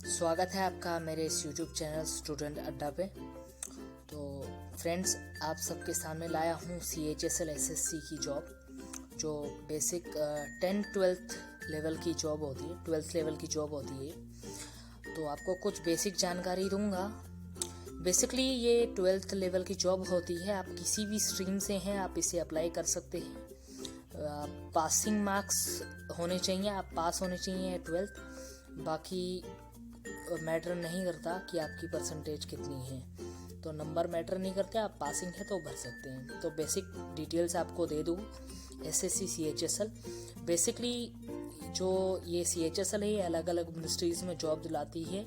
स्वागत है आपका मेरे इस YouTube चैनल स्टूडेंट अड्डा पे। तो फ्रेंड्स, आप सबके सामने लाया हूँ CHSL SSC की जॉब, जो बेसिक 10-12th लेवल की जॉब होती है, 12th लेवल की जॉब होती है। तो आपको कुछ बेसिक जानकारी दूंगा। बेसिकली ये 12th लेवल की जॉब होती है। आप किसी भी स्ट्रीम से हैं, आप इसे अप्लाई कर सकते हैं। पासिंग मार्क्स होने चाहिए, आप पास होने चाहिए 12th। बाकी मैटर नहीं करता कि आपकी परसेंटेज कितनी है, तो नंबर मैटर नहीं करते, आप पासिंग है तो भर सकते हैं। तो बेसिक डिटेल्स आपको दे दूँ। SSC CHSL बेसिकली जो ये CHSL है, ये अलग अलग मिनिस्ट्रीज़ में जॉब दिलाती है।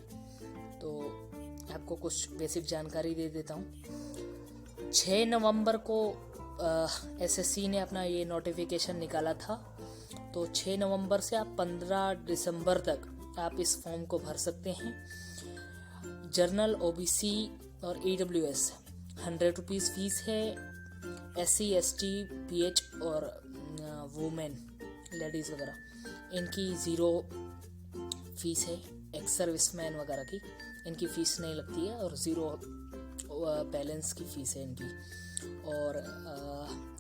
तो आपको कुछ बेसिक जानकारी दे देता हूँ। 6 नवंबर को SSC ने अपना ये नोटिफिकेशन निकाला था। तो 6 नवंबर से आप 15 दिसंबर तक आप इस फॉर्म को भर सकते हैं। जर्नल OBC और EWS 100 रुपीज़ फीस है। SC ST PH और वुमेन लेडीज़ वगैरह इनकी 0 फीस है। एक्स सर्विसमैन वगैरह की इनकी फ़ीस नहीं लगती है और 0 बैलेंस की फ़ीस है इनकी। और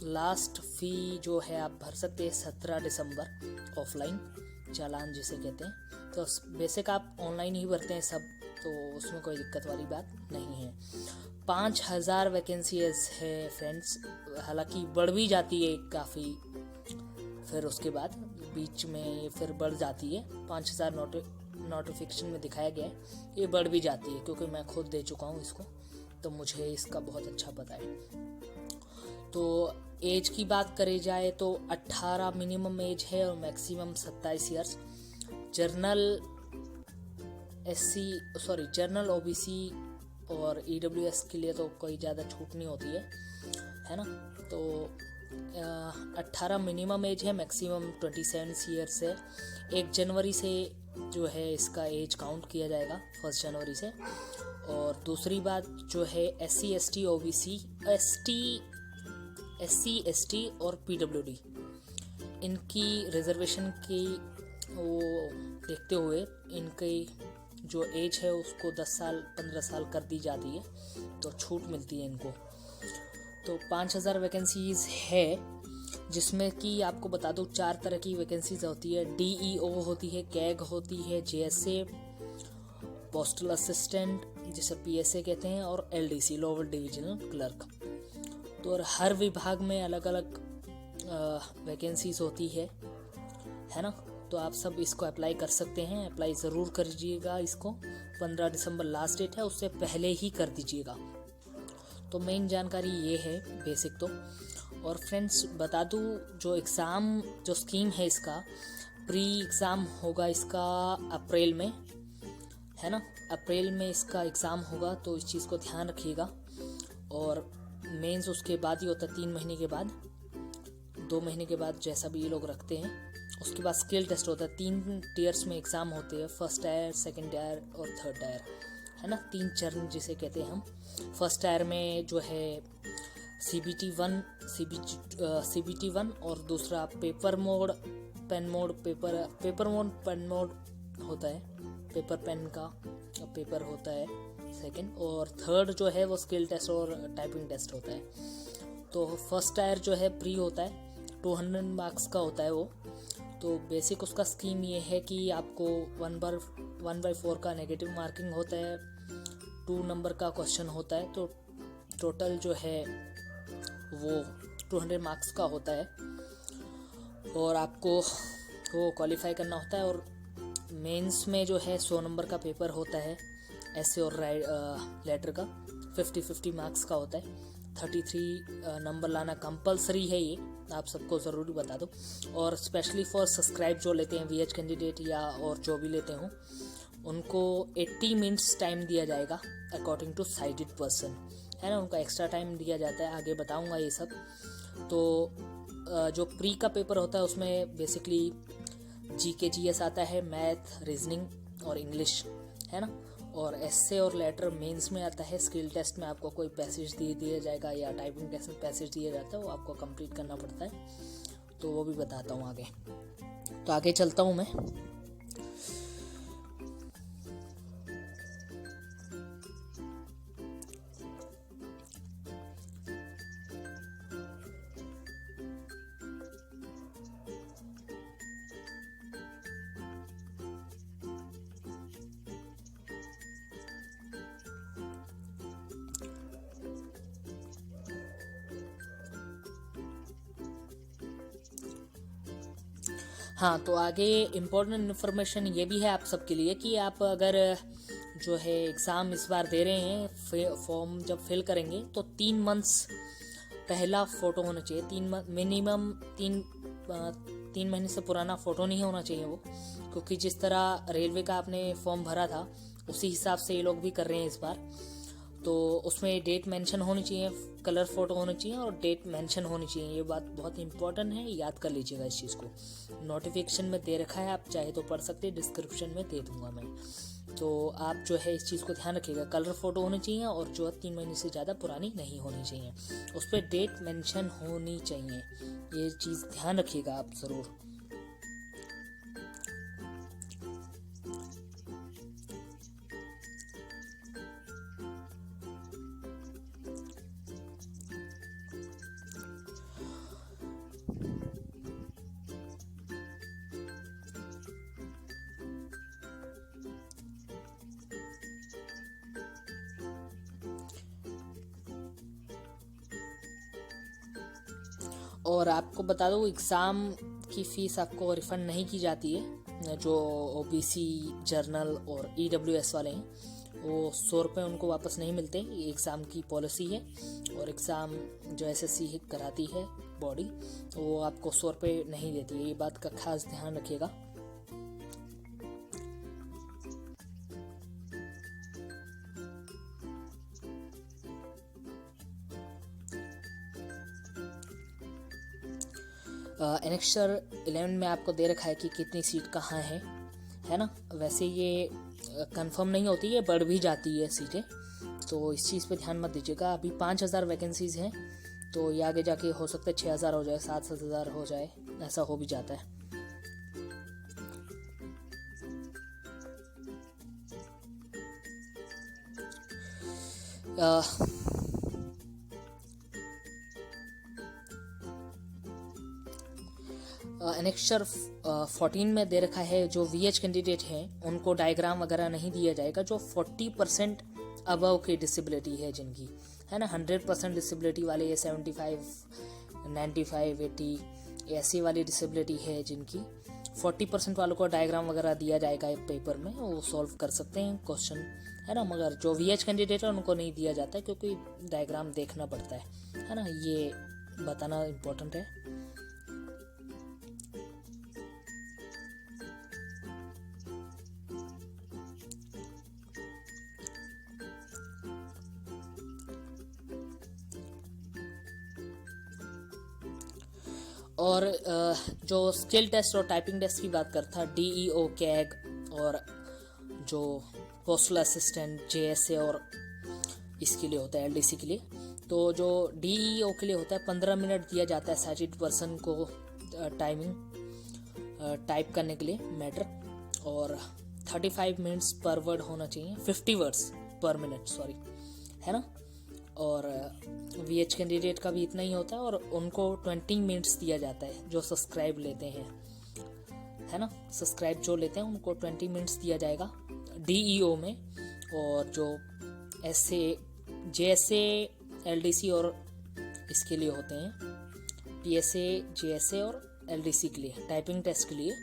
लास्ट फ़ी जो है आप भर सकते हैं 17 दिसंबर ऑफलाइन, चालान जिसे कहते हैं। तो बेसिक आप ऑनलाइन ही भरते हैं सब, तो उसमें कोई दिक्कत वाली बात नहीं है। 5000 वैकेंसीज है फ्रेंड्स, हालांकि बढ़ भी जाती है काफ़ी, फिर उसके बाद बीच में फिर बढ़ जाती है। 5000 नोटिफिकेशन में दिखाया गया है, ये बढ़ भी जाती है क्योंकि मैं खुद दे चुका हूँ इसको, तो मुझे इसका बहुत अच्छा पता है। तो एज की बात करी जाए तो 18 मिनिमम एज है और मैक्सिमम 27 ईयर्स। जर्नल OBC और EWS के लिए तो कोई ज़्यादा छूट नहीं होती है ना। तो 18 मिनिमम एज है, मैक्सिमम 27 ईयर्स है। 1 जनवरी से जो है इसका एज काउंट किया जाएगा, 1 जनवरी से। और दूसरी बात जो है SC ST OBC SC ST और PWD इनकी रिजर्वेशन की वो देखते हुए इनकी जो एज है उसको 10 साल 15 साल कर दी जाती है, तो छूट मिलती है इनको। तो 5000 वैकेंसीज है, जिसमें कि आपको बता दूँ 4 तरह की वैकेंसीज होती है। DEO होती है, कैग होती है, JSA पोस्टल असिस्टेंट जिसे PSA कहते हैं, और LDC लोअर डिविजनल क्लर्क। तो और हर विभाग में अलग अलग वैकेंसीज होती है ना। तो आप सब इसको अप्लाई कर सकते हैं। अप्लाई ज़रूर करिएगा इसको, 15 दिसंबर लास्ट डेट है, उससे पहले ही कर दीजिएगा। तो मेन जानकारी ये है बेसिक तो। और फ्रेंड्स बता दूँ, जो स्कीम है इसका प्री एग्ज़ाम होगा इसका अप्रैल में, है ना। अप्रैल में इसका एग्ज़ाम होगा, तो इस चीज़ को ध्यान रखिएगा। और मेंस उसके बाद ही होता है, 3 महीने के बाद, 2 महीने के बाद, जैसा भी ये लोग रखते हैं। उसके बाद स्किल टेस्ट होता है। 3 टीयर्स में एग्ज़ाम होते हैं, फर्स्ट टायर, सेकंड टायर और थर्ड टायर, है ना। 3 चरण जिसे कहते हैं हम। फर्स्ट टायर में जो है CBT 1 और दूसरा पेपर मोड पेन मोड होता है, पेपर पेन का पेपर होता है सेकंड। और थर्ड जो है वो स्किल टेस्ट और टाइपिंग टेस्ट होता है। तो फर्स्ट टायर जो है प्री होता है, 200 मार्क्स का होता है वो। तो बेसिक उसका स्कीम ये है कि आपको 1/4 का नेगेटिव मार्किंग होता है, 2 नंबर का क्वेश्चन होता है, तो टोटल जो है वो 200 मार्क्स का होता है। और आपको वो क्वालिफाई करना होता है। और मेंस में जो है 100 नंबर का पेपर होता है, ऐसे और लेटर का 50-50 मार्क्स का होता है। 33 नंबर लाना कंपलसरी है, ये आप सबको ज़रूरी बता दो। और स्पेशली फॉर सब्सक्राइब जो लेते हैं VH कैंडिडेट या और जो भी लेते हों, उनको 80 मिनट्स टाइम दिया जाएगा अकॉर्डिंग टू साइटेड पर्सन, है ना। उनका एक्स्ट्रा टाइम दिया जाता है, आगे बताऊंगा ये सब। तो जो प्री का पेपर होता है उसमें बेसिकली GK GS आता है, मैथ, रीजनिंग और इंग्लिश, है ना। और एस्से और लेटर मेंस में आता है। स्किल टेस्ट में आपको कोई पैसेज दिया जाएगा या टाइपिंग टेस्ट में पैसेज दिया जाता है, वो आपको कंप्लीट करना पड़ता है। तो वो भी बताता हूँ आगे। तो आगे चलता हूँ मैं। हाँ, तो आगे इम्पोर्टेंट इन्फॉर्मेशन ये भी है आप सबके लिए कि आप अगर जो है एग्ज़ाम इस बार दे रहे हैं, फॉर्म जब फिल करेंगे तो 3 मंथ्स पहला फ़ोटो होना चाहिए। मिनिमम 3 महीने से पुराना फ़ोटो नहीं होना चाहिए वो, क्योंकि जिस तरह रेलवे का आपने फॉर्म भरा था उसी हिसाब से ये लोग भी कर रहे हैं इस बार। तो उसमें डेट मेंशन होनी चाहिए, कलर फ़ोटो होनी चाहिए और डेट मेंशन होनी चाहिए। ये बात बहुत इंपॉर्टेंट है, याद कर लीजिएगा इस चीज़ को। नोटिफिकेशन में दे रखा है, आप चाहे तो पढ़ सकते हैं, डिस्क्रिप्शन में दे दूंगा मैं। तो आप जो है इस चीज़ को ध्यान रखिएगा, कलर फ़ोटो होनी चाहिए और जो 3 महीने से ज़्यादा पुरानी नहीं होनी चाहिए, उस पर डेट मेंशन होनी चाहिए। ये चीज़ ध्यान रखिएगा आप ज़रूर। और आपको बता दो, एग्ज़ाम की फ़ीस आपको रिफ़ंड नहीं की जाती है। जो ओबीसी, जर्नल और ईडब्ल्यूएस वाले हैं वो 100 रुपये उनको वापस नहीं मिलते। ये एग्ज़ाम की पॉलिसी है। और एग्ज़ाम जो एसएससी कराती है बॉडी, वो आपको 100 रुपये नहीं देती है। ये बात का खास ध्यान रखिएगा। एनेक्स्चर 11 में आपको दे रखा है कि कितनी सीट कहाँ है ना। वैसे ये कंफर्म नहीं होती, ये बढ़ भी जाती है सीटें, तो इस चीज़ पे ध्यान मत दीजिएगा। अभी 5000 वैकेंसीज़ हैं, तो ये आगे जाके हो सकता है 6000 हो जाए, 7-7 हो जाए, ऐसा हो भी जाता है। एनेक्स्चर 14 में दे रखा है जो VH कैंडिडेट हैं उनको डायग्राम वगैरह नहीं दिया जाएगा। जो 40% अबव की डिसेबिलिटी है जिनकी, है ना, 100% डिसेबिलिटी वाले, ये 75, 95, 80 ऐसी वाली डिसेबिलिटी है जिनकी, 40% वालों को डायग्राम वगैरह दिया जाएगा एक पेपर में, वो सॉल्व कर सकते हैं क्वेश्चन, है ना। मगर जो VH कैंडिडेट है उनको नहीं दिया जाता है, क्योंकि डायग्राम देखना पड़ता है ना। ये बताना इम्पोर्टेंट है। और जो स्किल टेस्ट और टाइपिंग टेस्ट की बात करता था, DEO, कैग और जो पोस्टल असिस्टेंट, JSA और इसके लिए होता है LDC के लिए। तो जो DEO के लिए होता है 15 मिनट दिया जाता है साइटेड पर्सन को टाइमिंग टाइप करने के लिए मैटर, और 35 मिनट्स पर वर्ड होना चाहिए, 50 वर्ड्स पर मिनट, सॉरी, है ना। और VH कैंडिडेट का भी इतना ही होता है, और उनको 20 मिनट्स दिया जाता है जो सब्सक्राइब लेते हैं, है ना। सब्सक्राइब जो लेते हैं उनको 20 मिनट्स दिया जाएगा DEO में। और जो JSA, LDC और इसके लिए होते हैं, PSA, JSA और LDC के लिए टाइपिंग टेस्ट के लिए,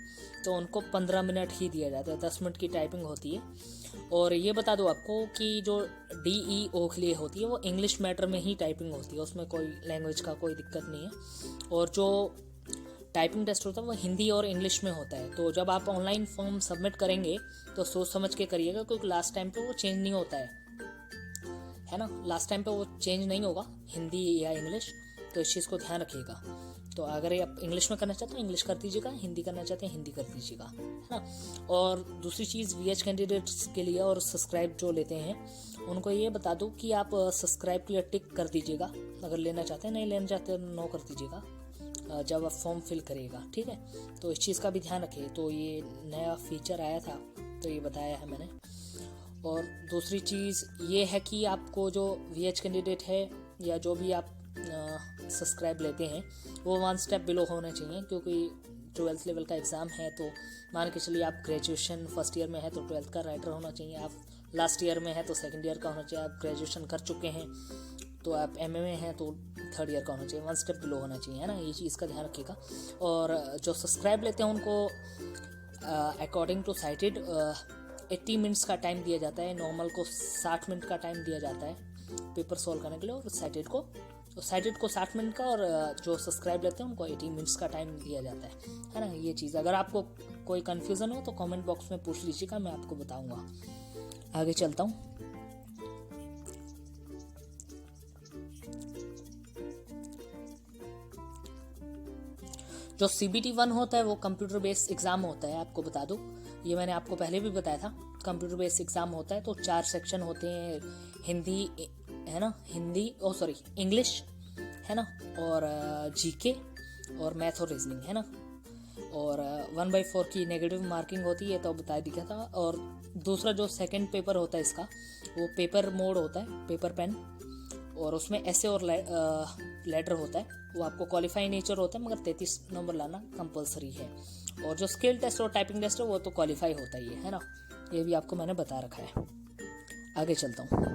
तो उनको 15 मिनट ही दिया जाता है, 10 मिनट की टाइपिंग होती है। और ये बता दो आपको कि जो DEO के लिए होती है वो इंग्लिश मैटर में ही टाइपिंग होती है, उसमें कोई लैंग्वेज का कोई दिक्कत नहीं है। और जो टाइपिंग टेस्ट होता है वो हिंदी और इंग्लिश में होता है। तो जब आप ऑनलाइन फॉर्म सबमिट करेंगे तो सोच समझ के करिएगा, क्योंकि लास्ट टाइम पे वो चेंज नहीं होता है ना। लास्ट टाइम पे वो चेंज नहीं होगा, हिंदी या इंग्लिश, तो इस चीज़ को ध्यान रखिएगा। तो अगर आप इंग्लिश में करना चाहते हैं इंग्लिश कर दीजिएगा, हिंदी करना चाहते हैं हिंदी कर दीजिएगा, है ना। और दूसरी चीज़ VH कैंडिडेट्स के लिए और सब्सक्राइब जो लेते हैं उनको ये बता दो कि आप सब्सक्राइब के लिए टिक कर दीजिएगा, अगर लेना चाहते हैं। नहीं लेना चाहते नो कर दीजिएगा जब आप फॉर्म फिल करिएगा, ठीक है। तो इस चीज़ का भी ध्यान रखिए। तो ये नया फीचर आया था तो ये बताया है मैंने। और दूसरी चीज़ ये है कि आपको जो VH कैंडिडेट है या जो भी आप सब्सक्राइब लेते हैं वो 1 स्टेप बिलो होना चाहिए, क्योंकि 12th लेवल का एग्ज़ाम है। तो मान के चलिए आप ग्रेजुएशन फर्स्ट ईयर में है तो 12th का राइटर होना चाहिए, आप लास्ट ईयर में है तो सेकंड ईयर का होना चाहिए, आप ग्रेजुएशन कर चुके हैं तो आप एमए में हैं तो थर्ड ईयर का होना चाहिए, 1 स्टेप बिलो होना चाहिए, है ना, ये चीज़ का ध्यान रखिएगा। और जो सब्सक्राइब लेते हैं उनको अकॉर्डिंग टू साइटेड 80 मिनट्स का टाइम दिया जाता है, नॉर्मल को 60 मिनट का टाइम दिया जाता है पेपर सॉल्व करने के लिए, और साइटेड को 60 मिनट का, और जो सब्सक्राइब लेते हैं उनको 80 मिनट्स का टाइम दिया जाता है ना, ये चीज़। अगर आपको कोई कन्फ्यूज़न हो तो कमेंट बॉक्स में पूछ लीजिएगा, मैं आपको बताऊंगा। आगे चलता हूँ। जो CBT 1 होता है वो कंप्यूटर बेस्ड एग्ज़ाम होता है, आपको बता दूँ, ये मैंने आपको पहले भी बताया था, कंप्यूटर बेस्ड एग्ज़ाम होता है। तो 4 सेक्शन होते हैं, हिंदी है ना, इंग्लिश है ना, और GK और मैथ और रीजनिंग है ना, और 1/4 की नेगेटिव मार्किंग होती है, तो बता दिया था। और दूसरा जो सेकंड पेपर होता है इसका, वो पेपर मोड होता है, पेपर पेन, और उसमें ऐसे और लेटर होता है, वो आपको क्वालिफाई नेचर होता है, मगर 33 नंबर लाना कंपलसरी है। और जो स्किल टेस्ट और टाइपिंग टेस्ट है वो तो क्वालिफाई होता ही है ना, ये भी आपको मैंने बता रखा है। आगे चलता हूँ।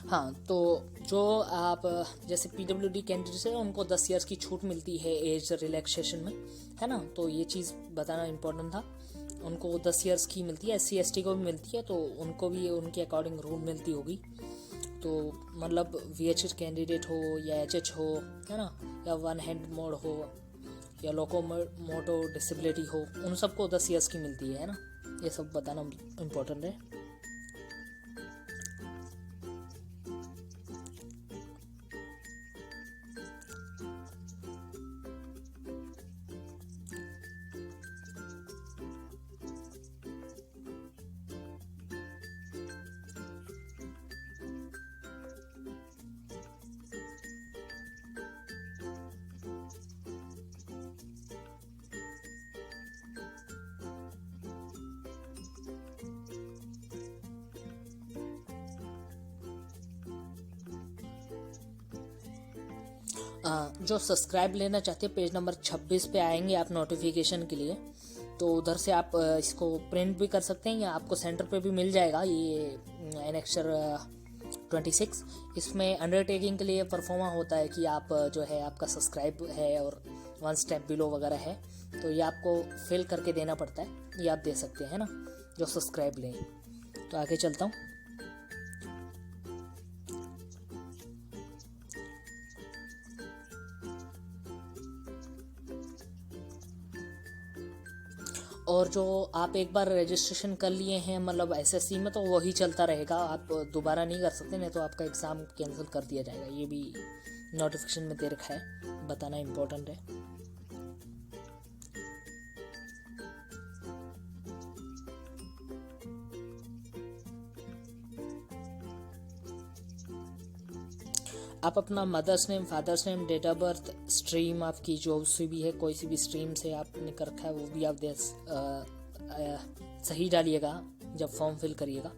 हाँ, तो जो आप जैसे PWD कैंडिडेट्स है उनको 10 ईयर्स की छूट मिलती है एज रिलैक्सेशन में, है ना, तो ये चीज़ बताना इम्पोर्टेंट था। उनको 10 ईयर्स की मिलती है, SC ST को भी मिलती है, तो उनको भी उनके अकॉर्डिंग रूल मिलती होगी। तो मतलब VHS कैंडिडेट हो या HH हो, है ना, या 1 हैंड मोड हो या लोकोमोटो डिसेबिलिटी हो, उन सबको 10 ईयर्स की मिलती है ना, ये सब बताना इम्पोर्टेंट है। जो सब्सक्राइब लेना चाहते हैं पेज नंबर 26 पे आएंगे आप नोटिफिकेशन के लिए, तो उधर से आप इसको प्रिंट भी कर सकते हैं, या आपको सेंटर पे भी मिल जाएगा ये एनेक्चर 26। इसमें अंडरटेकिंग के लिए परफॉर्मा होता है कि आप जो है आपका सब्सक्राइब है और 1 स्टेप बिलो वगैरह है, तो ये आपको फिल करके देना पड़ता है, ये आप दे सकते हैं ना, जो सब्सक्राइब लें। तो आगे चलता हूँ। और जो आप एक बार रजिस्ट्रेशन कर लिए हैं मतलब SSC में, तो वही चलता रहेगा, आप दोबारा नहीं कर सकते, नहीं तो आपका एग्ज़ाम कैंसिल कर दिया जाएगा, ये भी नोटिफिकेशन में दे रखा है, बताना इम्पोर्टेंट है। आप अपना mother's name, father's name, date of birth, stream आपकी जो सी भी है, कोई सी भी स्ट्रीम से आपने कर रखा है वो भी आप सही डालिएगा जब फॉर्म फिल करिएगा।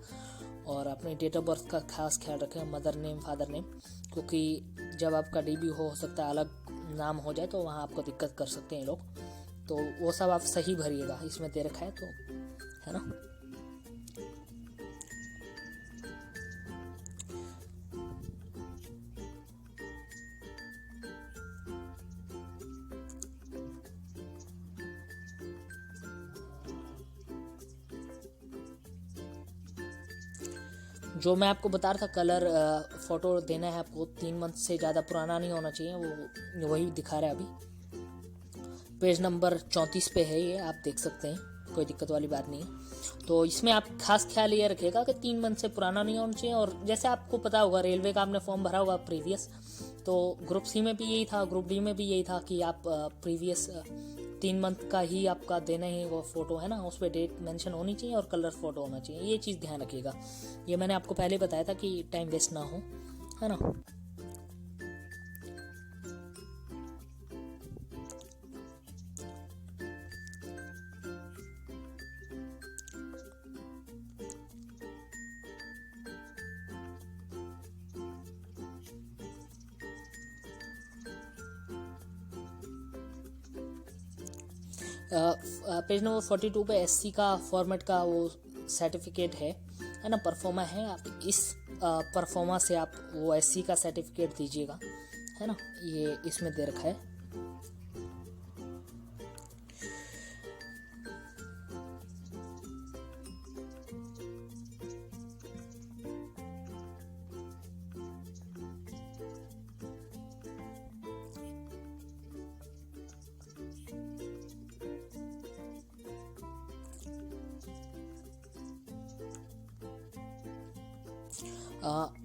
और अपने डेट ऑफ बर्थ का खास ख्याल रखें, मदर नेम, फादर नेम, क्योंकि जब आपका DB हो सकता है अलग नाम हो जाए, तो वहाँ आपको दिक्कत कर सकते हैं लोग, तो वो सब आप सही भरिएगा, इसमें दे रखा है, तो है ना। जो मैं आपको बता रहा था कलर फ़ोटो देना है आपको, 3 मंथ से ज़्यादा पुराना नहीं होना चाहिए, वो वही दिखा रहा है अभी। पेज नंबर 34 पे है ये, आप देख सकते हैं, कोई दिक्कत वाली बात नहीं है। तो इसमें आप खास ख्याल ये रखिएगा कि 3 मंथ से पुराना नहीं होना चाहिए। और जैसे आपको पता होगा रेलवे का आपने फॉर्म भरा होगा प्रीवियस, तो ग्रुप C में भी यही था, ग्रुप D में भी यही था कि आप प्रीवियस 3 मंथ का ही आपका देना ही वो फ़ोटो है ना, उस पर डेट मेंशन होनी चाहिए और कलर फ़ोटो होना चाहिए, ये चीज़ ध्यान रखिएगा। ये मैंने आपको पहले बताया था कि टाइम वेस्ट ना हो, है ना। पेज नंबर 42 पे एससी का फॉर्मेट का वो सर्टिफिकेट है ना, परफॉर्मा है। आप इस परफॉर्मा से आप वो एससी का सर्टिफिकेट दीजिएगा, है ना, ये इसमें दे रखा है।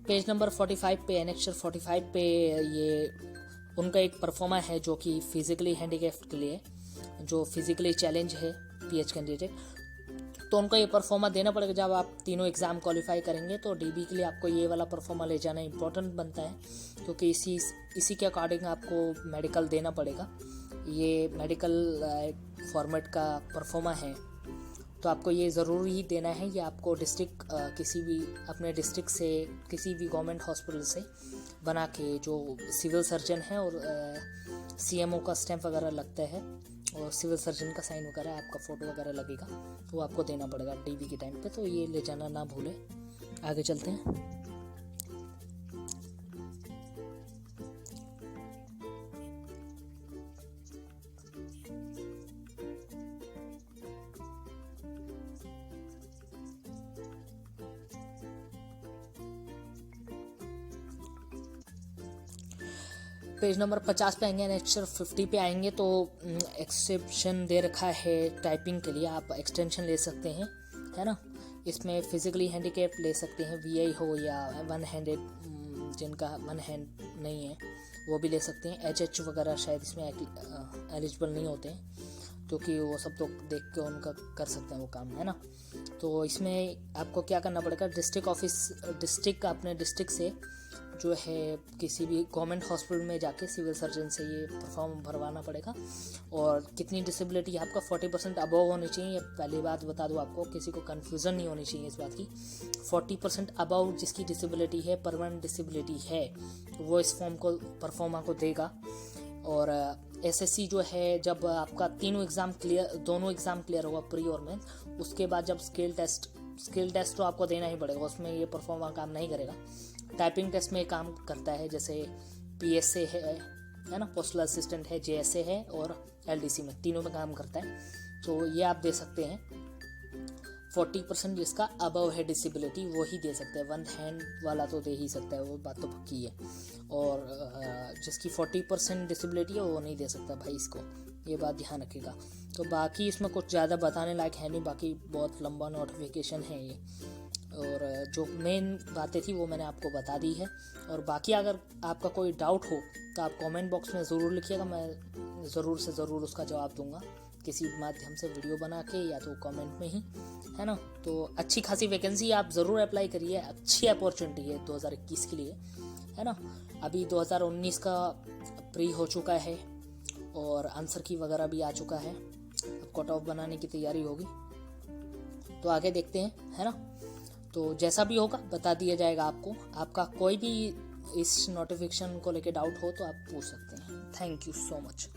पेज नंबर 45 पे, एनेक्चर 45 पे ये उनका एक परफॉर्मा है जो कि फिजिकली हैंडीकैप्ड के लिए, जो फिजिकली चैलेंज है पीएच कैंडिडेट, तो उनको ये परफॉर्मा देना पड़ेगा। जब आप तीनों एग्ज़ाम क्वालिफाई करेंगे तो डीबी के लिए आपको ये वाला परफॉर्मा ले जाना इंपॉर्टेंट बनता है, क्योंकि इसी के अकॉर्डिंग आपको मेडिकल देना पड़ेगा। ये मेडिकल फॉर्मेट का परफॉर्मा है, तो आपको ये ज़रूरी ही देना है। ये आपको डिस्ट्रिक्ट किसी भी अपने डिस्ट्रिक्ट से किसी भी गवर्नमेंट हॉस्पिटल से बना के, जो सिविल सर्जन है और सीएमओ का स्टैंप वगैरह लगता है और सिविल सर्जन का साइन वगैरह, आपका फ़ोटो वगैरह लगेगा, तो आपको देना पड़ेगा डीबी के टाइम पे। तो ये ले जाना ना भूलें। आगे चलते हैं। पेज नंबर 50 पे आएंगे, एनेक्चर 50 पे आएंगे तो एक्सेप्शन दे रखा है टाइपिंग के लिए, आप एक्सटेंशन ले सकते हैं, है ना। इसमें फिजिकली हैंडीकैप ले सकते हैं, वीआई हो या वन हैंडेड, जिनका वन हैंड नहीं है वो भी ले सकते हैं। एचएच वगैरह शायद इसमें एलिजिबल नहीं होते हैं, क्योंकि वो सब तो देख के उनका कर सकते हैं वो काम, है ना। तो इसमें आपको क्या करना पड़ेगा, अपने डिस्ट्रिक्ट से जो है किसी भी गवर्नमेंट हॉस्पिटल में जाके सिविल सर्जन से ये फॉर्म भरवाना पड़ेगा। और कितनी डिसेबिलिटी आपका 40% अबव होनी चाहिए। ये पहली बात बता दूँ आपको, किसी को कन्फ्यूज़न नहीं होनी चाहिए इस बात की। 40% अबव जिसकी डिसेबिलिटी है, परमानेंट डिसेबिलिटी है, वो इस परफॉर्मा को देगा। और एसएससी जो है, जब आपका दोनों एग्ज़ाम क्लियर होगा, प्री और मेन, उसके बाद जब स्किल टेस्ट तो आपको देना ही पड़ेगा, उसमें ये परफॉर्मा काम नहीं करेगा। टाइपिंग टेस्ट में काम करता है, जैसे पीएसए है ना, पोस्टल असिस्टेंट है, जेएसए है और एलडीसी में, तीनों में काम करता है। तो ये आप दे सकते हैं। 40% जिसका अबव है डिसेबिलिटी वो ही दे सकता है, वन हैंड वाला तो दे ही सकता है, वो बात तो पक्की है। और जिसकी 40% डिसेबिलिटी है वो नहीं दे सकता भाई, इसको ये बात ध्यान रखिएगा। तो बाकी इसमें कुछ ज़्यादा बताने लायक है नहीं, बाकी बहुत लंबा नोटिफिकेशन है ये, और जो मेन बातें थी वो मैंने आपको बता दी है। और बाकी अगर आपका कोई डाउट हो तो आप कमेंट बॉक्स में ज़रूर लिखिएगा, मैं ज़रूर से ज़रूर उसका जवाब दूंगा, किसी माध्यम से वीडियो बना के या तो कमेंट में ही, है ना। तो अच्छी खासी वैकेंसी, आप ज़रूर अप्लाई करिए, अच्छी अपॉर्चुनिटी है 2021 के लिए, है ना। अभी 2019 का प्री हो चुका है और आंसर की वगैरह भी आ चुका है, अब कट ऑफ बनाने की तैयारी होगी, तो आगे देखते हैं, है ना। तो जैसा भी होगा बता दिया जाएगा आपको। आपका कोई भी इस नोटिफिकेशन को लेके डाउट हो तो आप पूछ सकते हैं। Thank you so much.